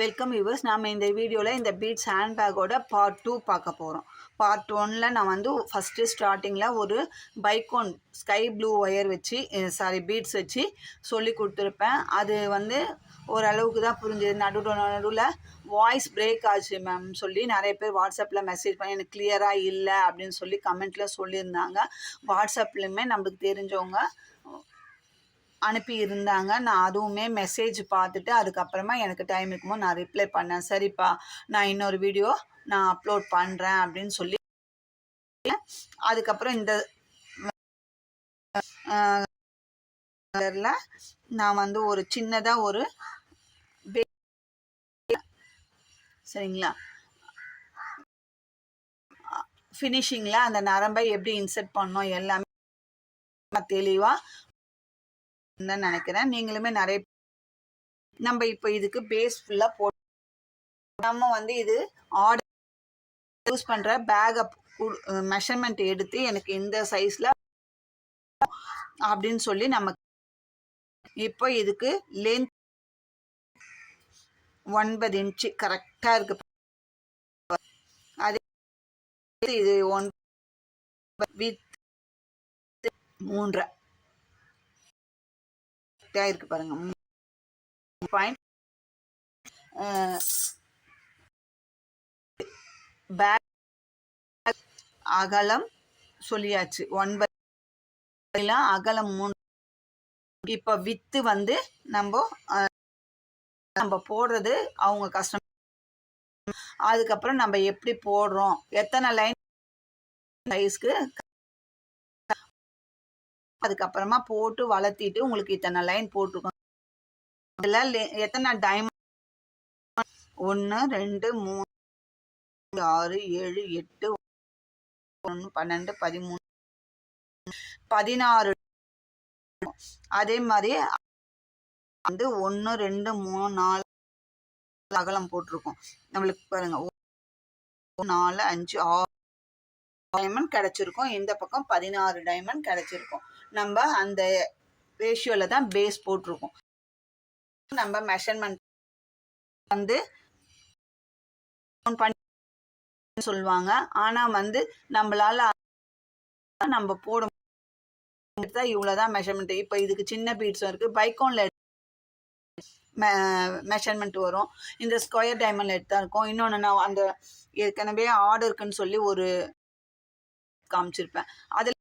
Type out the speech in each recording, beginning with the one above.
Welcome viewers. நாம் இந்த வீடியோவில் இந்த பீட்ஸ் ஹேண்ட்பேக்கோட பார்ட் 2 பார்க்க போகிறோம். பார்ட் 1ல் நான் வந்து ஃபஸ்ட்டு ஸ்டார்டிங்கில் ஒரு பைக்கோன் ஸ்கை ப்ளூ ஒயர் வச்சு பீட்ஸ் வச்சு சொல்லி கொடுத்துருப்பேன். அது வந்து ஓரளவுக்கு தான் புரிஞ்சுது. நடுவில் வாய்ஸ் பிரேக் ஆச்சு மேம் சொல்லி நிறைய பேர் வாட்ஸ்அப்பில் மெசேஜ் பண்ணி எனக்கு கிளியராக இல்லை அப்படின்னு சொல்லி கமெண்ட்டில் சொல்லியிருந்தாங்க. வாட்ஸ்அப்லையுமே நம்மளுக்கு தெரிஞ்சவங்க அனுப்பி இருந்தாங்க. நான் அதுவுமே மெசேஜ் பார்த்துட்டு அதுக்கப்புறமா எனக்கு டைம் இருக்கும்போது நான் ரிப்ளை பண்ணேன். சரிப்பா, நான் இன்னொரு வீடியோ நான் அப்லோட் பண்ணுறேன் அப்படின்னு சொல்லி அதுக்கப்புறம் இந்த நான் வந்து ஒரு சின்னதாக ஒரு சரிங்களா ஃபினிஷிங்கில் அந்த நரம்பை எப்படி இன்சர்ட் பண்ணோம் எல்லாமே தெளிவாக நினைக்கிறேன். நீங்களுமே நிறைய நம்ம இப்போ இதுக்கு பேஸ் ஃபுல்லாக போட்டு நம்ம வந்து இது ஆர்டர் யூஸ் பண்ணுற பேக்கை மெஷர்மெண்ட் எடுத்து எனக்கு இந்த சைஸில் அப்படின்னு சொல்லி நம்ம இப்போ இதுக்கு லென்த் 9 இன்ச்சு கரெக்டாக இருக்கு. அதே இது 9 வித் 3 இருக்கு பாருங்க. பாயிண்ட் பேக் அகலம் சொல்லியாச்சு 9 அகலம் 3. இப்போ வித்து வந்து நம்ம போடுறது அவங்க கஷ்டம். அதுக்கப்புறம் நம்ம எப்படி போடுறோம், எத்தனை லைன் சைஸ்க்கு அதுக்கப்புறமா போட்டு வளர்த்திட்டு உங்களுக்கு இத்தனை லைன் போட்டிருக்கோம். இதில் எத்தனை டைமண்ட் 1 2 3 6 7 8 1 12 13 16. அதே மாதிரி வந்து 1 2 3 4 அகலம் போட்டிருக்கோம். நம்மளுக்கு பாருங்க 4 5 6 டைமண்ட் கிடைச்சிருக்கும். இந்த பக்கம் 16 டைமண்ட் கிடைச்சிருக்கும். நம்ம அந்த ரேஷியோல தான் பேஸ் போட்டிருக்கோம். நம்ம மெஷர்மெண்ட் வந்து சொல்லுவாங்க. ஆனா வந்து நம்மளால நம்ம போடும் இவ்வளவுதான் மெஷர்மெண்ட். இப்போ இதுக்கு சின்ன பீட்ஸும் இருக்கு. பைக்கோன்ல மெஷர்மெண்ட் வரும். இந்த ஸ்கொயர் டைமண்ட்ல எடுத்தா இருக்கும். இன்னொன்று நான் அந்த ஏற்கனவே ஆர்டருக்குன்னு சொல்லி ஒரு காமிச்சிருப்பேன். அதில்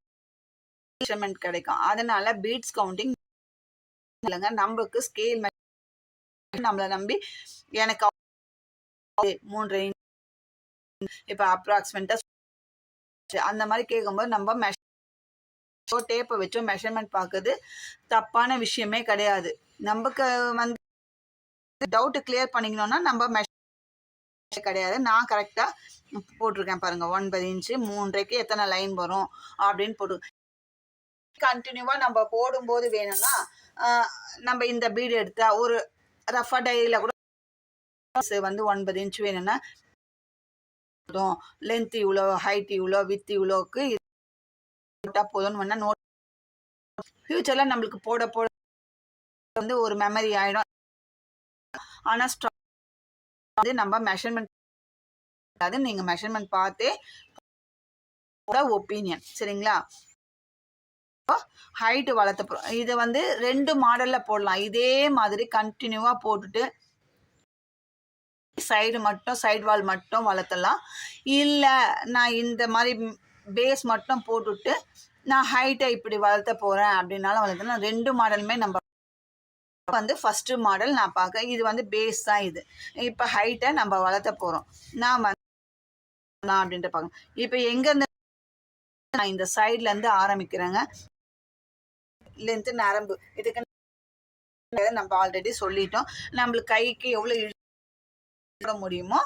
மெஷர்மெண்ட் கிடைக்கும். அதனால பீட்ஸ் கவுண்டிங் இல்லைங்க. நம்மளுக்கு ஸ்கேல் நம்மளை நம்பி எனக்கு 3 இப்போ அப்ராக்சிமேட்டா அந்த மாதிரி கேட்கும்போது நம்ம டேப்பை வச்சோ மெஷர்மெண்ட் பார்க்குறது தப்பான விஷயமே கிடையாது. நமக்கு வந்து டவுட்டு கிளியர் பண்ணிக்கணும்னா நம்ம கிடையாது. நான் கரெக்டாக போட்டிருக்கேன் பாருங்க. 9 இன்ச்சு 3க்கு எத்தனை லைன் வரும் அப்படின்னு போட்டு கண்டினியூவாக நம்ம போடும்போது வேணும்னா நம்ம இந்த பீடு எடுத்தா ஒரு ரஃபா டைல கூட வந்து 9 இன்ச் வேணும்னா லென்த் இவ்வளோ, ஹைட் இவ்வளோ, வித் இவ்வளோக்கு போதும்னு வேணா நோட். ஃபியூச்சரில் நம்மளுக்கு போட போட வந்து ஒரு மெமரி ஆகிடும். ஆனால் வந்து நம்ம மெஷர்மெண்ட் அது நீங்கள் மெஷர்மெண்ட் பார்த்தே ஒப்பீனியன். சரிங்களா? ஹைட்டு வளர்த்த போகிறோம். இது வந்து 2 மாடலில் போடலாம். இதே மாதிரி கண்டினியூவாக போட்டுட்டு சைடு வால் மட்டும் வளர்த்தலாம். இல்லை நான் இந்த மாதிரி பேஸ் மட்டும் போட்டுட்டு நான் ஹைட்டை இப்படி வளர்த்த போகிறேன் அப்படின்னாலும் வளர்த்தலாம். 2 மாடலுமே நம்ம வந்து ஃபஸ்ட்டு மாடல் நான் பார்க்க. இது வந்து பேஸ் தான். இது இப்போ ஹைட்டை நம்ம வளர்த்த போகிறோம். நான் அப்படின்ட்டு பார்க்க. இப்போ எங்கேருந்து நான் இந்த சைட்லேருந்து ஆரம்பிக்கிறேங்க. லென்த்து நரம்பு இதுக்கு நம்ம ஆல்ரெடி சொல்லிட்டோம். நம்மளுக்கு கைக்கு எவ்வளோ இழுக்க முடியுமோ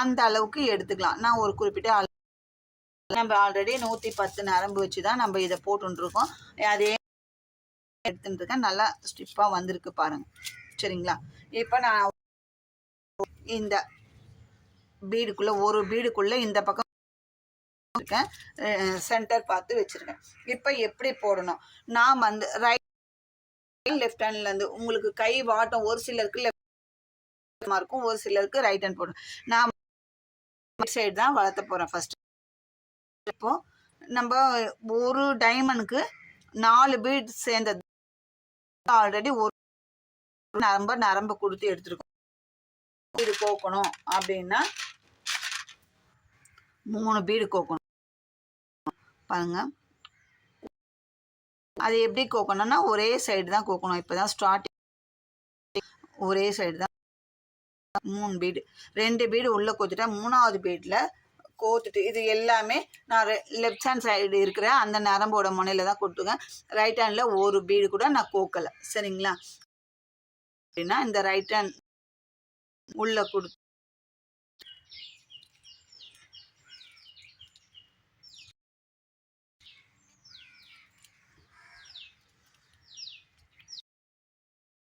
அந்த அளவுக்கு எடுத்துக்கலாம். நான் ஒரு குறிப்பிட்ட நம்ம ஆல்ரெடி 110 நரம்பு வச்சு தான் நம்ம இதை போட்டுருக்கோம். அதே எடுத்துட்டு இருக்கேன். நல்லா ஸ்டிப்பாக வந்திருக்கு பாருங்க. சரிங்களா? இப்போ நான் இந்த பீடுக்குள்ள ஒரு பீடுக்குள்ள இந்த பக்கம் சென்டர் பார்த்து வச்சிருக்கேன். இப்போ எப்படி போடணும், நான் வந்து ரைட் லெஃப்ட் ஹேண்ட்ல இருந்து உங்களுக்கு கை வாட்டம் ஒரு சிலருக்கு இருக்கும், ஒரு சிலருக்கு ரைட் ஹேண்ட் போடும். நான் சைடு தான் வளர்த்த போகிறேன் ஃபர்ஸ்ட். இப்போ நம்ம ஒரு டைமண்டுக்கு 4 பீட் சேர்ந்தது ஆல்ரெடி ஒரு நரம்பு கொடுத்து எடுத்துருக்கோம். பீடு கோக்கணும் அப்படின்னா 3 பீடு கோக்கணும் பாருங்க. அது எப்படி கோக்கணும்னா ஒரே சைடு தான் கோக்கணும். இப்போதான் ஸ்டார்டிங் ஒரே சைடு தான் 3 பீடு, 2 பீடு உள்ள கோத்துட்டா 3ஆவது பீட்ல கோத்துட்டு இது எல்லாமே நான் லெஃப்ட் ஹேண்ட் சைடு இருக்கிற அந்த நரம்போட முனையில தான் கொடுத்துருக்கேன். ரைட் ஹேண்ட்ல ஒரு பீடு கூட நான் கோக்கலை. சரிங்களா? அப்படின்னா இந்த ரைட் ஹேண்ட் உள்ள கொடுத்து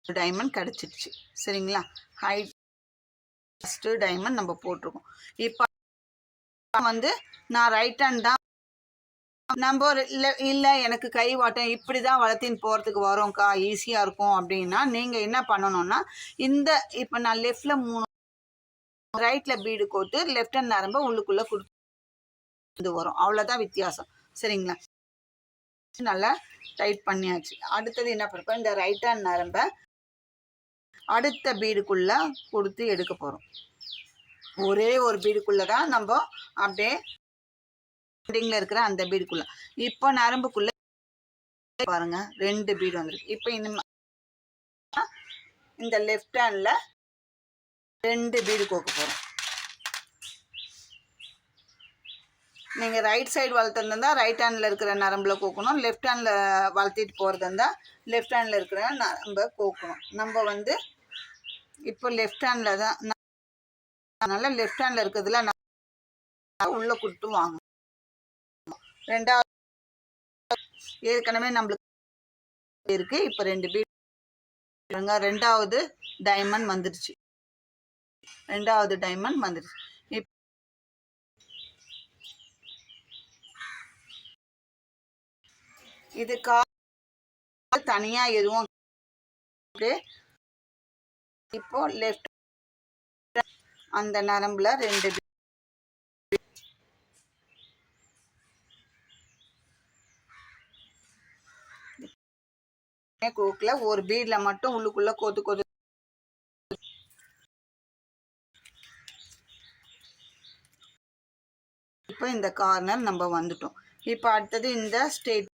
டைமண்ட் கிடச்சிடுச்சு. சரிங்களா? ஹைட் ஃபஸ்ட்டு டைமண்ட் நம்ம போட்டிருக்கோம். இப்போ வந்து நான் ரைட் ஹேண்ட் தான் நம்ம இல்லை எனக்கு கை வாட்டம் இப்படி தான் வளர்த்தின்னு போகிறதுக்கு வரோம்க்கா, ஈஸியாக இருக்கும் அப்படின்னா நீங்கள் என்ன பண்ணணும்னா இந்த இப்போ நான் லெஃப்டில் 3 ரைட்டில் பீடு கோத்து லெஃப்ட் ஹேண்ட் நரம்ப உள்ளுக்குள்ளே கொடுத்து வரும். அவ்வளோதான் வித்தியாசம். சரிங்களா? நல்லா டைட் பண்ணியாச்சு. அடுத்தது என்ன பண்ணுறோம், இந்த ரைட் ஹேண்ட் நரம்ப அடுத்த பீடுக்குள்ளே கொடுத்து எடுக்க போகிறோம். ஒரே ஒரு பீடுக்குள்ளே தான் நம்ம அப்படியே இருக்கிற அந்த பீடுக்குள்ளே. இப்போ நரம்புக்குள்ளே பாருங்க 2 பீடு வந்துருக்கு. இப்போ இந்த லெஃப்ட் ஹேண்டில் 2 பீடு கோக்க போகிறோம். நீங்கள் ரைட் சைடு வளர்த்துருந்தா ரைட் ஹேண்டில் இருக்கிற நரம்புல கோக்கணும், லெஃப்ட் ஹேண்டில் வளர்த்திட்டு போகிறது இருந்தால் லெஃப்ட் ஹேண்டில் இருக்கிற நரம்ப கோக்கணும். நம்ம வந்து இப்போ லெஃப்ட் ஹேண்டில் தான், அதனால லெஃப்ட் ஹேண்டில் இருக்கிறதுல நான் உள்ளே கொடுத்து வாங்கணும். ரெண்டாவது ஏற்கனவே நம்மளுக்கு இருக்கு. இப்போ 2 பீட், ரெண்டாவது டைமண்ட் வந்துடுச்சு. இது தனியா எதுவும் இப்போ லெஃப்ட் அந்த நரம்புல 2 கோக்குல ஒரு பீட்ல மட்டும் உள்ளுக்குள்ள கோத்து இப்போ இந்த கார்னர் நம்ம வந்துட்டோம். இப்போ அடுத்தது இந்த ஸ்டேட்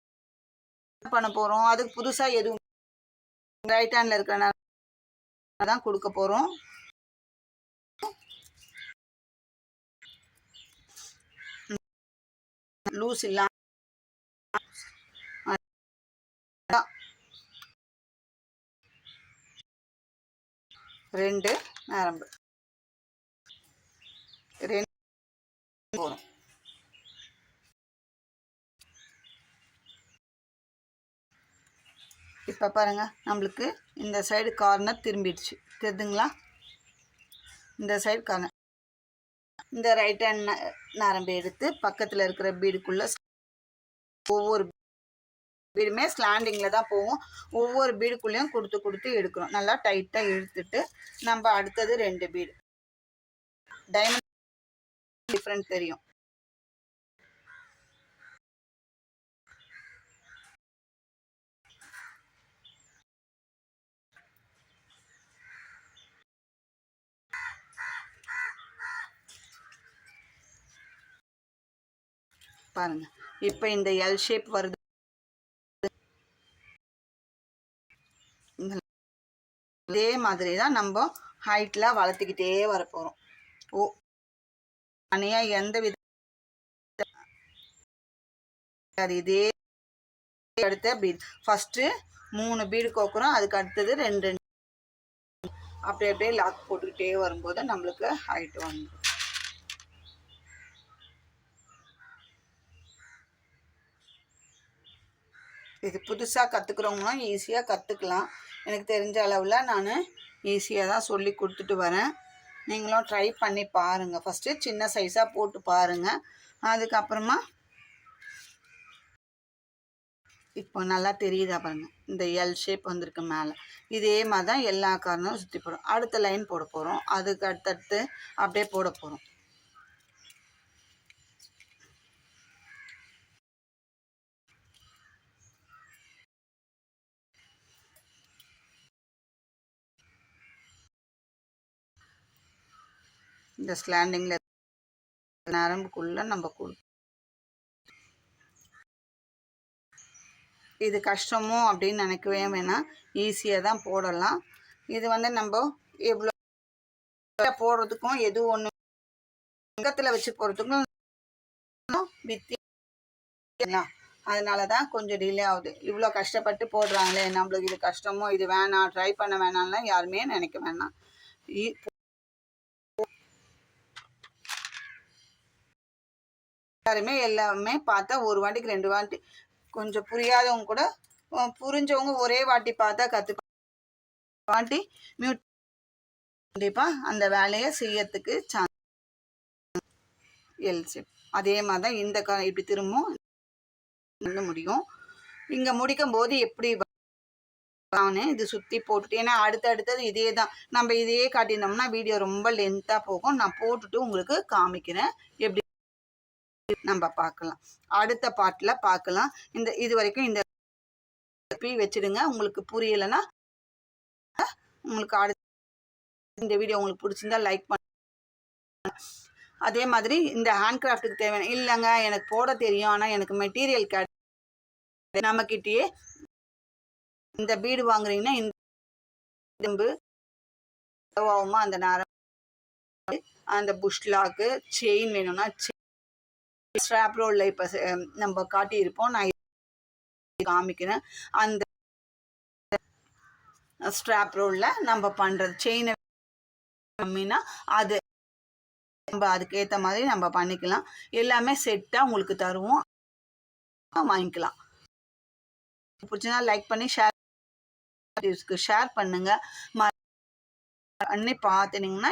பண்ண போறோம். அதுக்கு புதுசா எதுவும் ரைட் ஹேண்ட்ல இருக்கிற தான் கொடுக்க போறோம். லூஸ் இல்ல 2 நரம்பு 2 போறோம். இப்போ பாருங்க நம்மளுக்கு இந்த சைடு கார்னர் திரும்பிடுச்சு. தெரியுதுங்களா? இந்த சைடு கார்னர் இந்த ரைட் ஹேண்ட் நரம்பு எடுத்து பக்கத்தில் இருக்கிற பீடுக்குள்ள ஒவ்வொரு பீடுமே ஸ்லாண்டிங்கில் தான் போகும். ஒவ்வொரு பீடுக்குள்ளேயும் கொடுத்து எடுக்கணும். நல்லா டைட்டாக இழுத்துட்டு நம்ம அடுத்தது 2 பீடு டைமண்ட் டிஃப்ரெண்ட் தெரியும். பாருங்க இப்போ இந்த எல் ஷேப் வருது. இதே மாதிரி தான் நம்ம ஹைட்ல வளர்த்துக்கிட்டே வர போறோம். தனியா எந்த வித இதே அடுத்த பீட் ஃபர்ஸ்ட் 3 பீடு கோக்குறோம். அதுக்கு அடுத்தது 2 அப்படியே லாக் போட்டுக்கிட்டே வரும்போது நம்மளுக்கு ஹைட் வந்துடும். இது புதுசாக கற்றுக்குறவங்களும் ஈஸியாக கற்றுக்கலாம். எனக்கு தெரிஞ்ச அளவில் நான் ஈஸியாக தான் சொல்லி கொடுத்துட்டு வரேன். நீங்களும் ட்ரை பண்ணி பாருங்கள். ஃபஸ்ட்டு சின்ன சைஸாக போட்டு பாருங்கள். அதுக்கப்புறமா இப்போ நல்லா தெரியுதா பாருங்கள். இந்த எல் ஷேப் வந்திருக்கு மேலே. இதே மாதிரி தான் எல்லா கார்னரும் சுற்றி போடும். அடுத்த லைன் போட போகிறோம். அதுக்கு அடுத்தடுத்து அப்படியே போட போகிறோம். இந்த ஸ்லாண்டிங்கில் நரம்புக்குள்ளே நம்ம இது கஷ்டமோ அப்படின்னு நினைக்கவே வேணாம், ஈஸியாக தான் போடலாம். இது வந்து நம்ம எவ்வளோ போடுறதுக்கும் எது ஒன்று பக்கத்தில் வச்சு போகிறதுக்கும் வித்தியா, அதனால தான் கொஞ்சம் டிலே ஆகுது. இவ்வளோ கஷ்டப்பட்டு போடுறாங்களே, நம்மளுக்கு இது கஷ்டமோ, இது வேணாம், ட்ரை பண்ண வேணாம்லாம் யாருமே நினைக்க வேணாம். எல்லாருமே எல்லாமே பார்த்தா ஒரு வாட்டிக்கு 2 வாட்டி, கொஞ்சம் புரியாதவங்க கூட புரிஞ்சவங்க ஒரே வாட்டி பார்த்தா கற்றுப்பாங்க. வாட்டி மியூட் கண்டிப்பாக அந்த வேலையை செய்யறதுக்கு சான்ஸ். எல் ஷேப் அதே மாதிரி தான் இந்த இப்படி திரும்பவும் முடியும். இங்கே முடிக்கும் போது எப்படி இது சுற்றி போட்டுட்டு, ஏன்னா அடுத்தது இதே தான், நம்ம இதையே காட்டியிருந்தோம்னா வீடியோ ரொம்ப லென்த்தாக போகும். நான் போட்டுட்டு உங்களுக்கு காமிக்கிறேன், எப்படி நம்ம பார்க்கலாம். அடுத்த பாட்டில் பார்க்கலாம். இது வரைக்கும் இந்த வச்சிடுங்க. உங்களுக்கு புரியலைன்னா உங்களுக்கு இந்த வீடியோ உங்களுக்கு பிடிச்சிருந்தா லைக் பண்ண. அதே மாதிரி இந்த ஹேண்ட் கிராஃப்ட்டுக்கு தேவையான, இல்லைங்க எனக்கு போட தெரியும் ஆனால் எனக்கு மெட்டீரியல் கிடையாது, நம்மக்கிட்டேயே இந்த பீடு வாங்குறீங்கன்னா இந்த இரும்பு அந்த நேரம் அந்த புஷ் லாக்கு செயின் வேணும்னா ஸ்ட்ராப் ரோலில் இப்போ நம்ம காட்டியிருப்போம். நான் காமிக்கிறேன். அந்த ஸ்ட்ராப் ரோலில் நம்ம பண்ணுறது செயினை கம்மினா அது நம்ம அதுக்கேற்ற மாதிரி நம்ம பண்ணிக்கலாம். எல்லாமே செட்டாக உங்களுக்கு தருவோம், வாங்கிக்கலாம். பிடிச்சினா லைக் பண்ணி ஷேர் பண்ணுங்க. பார்த்துனீங்கன்னா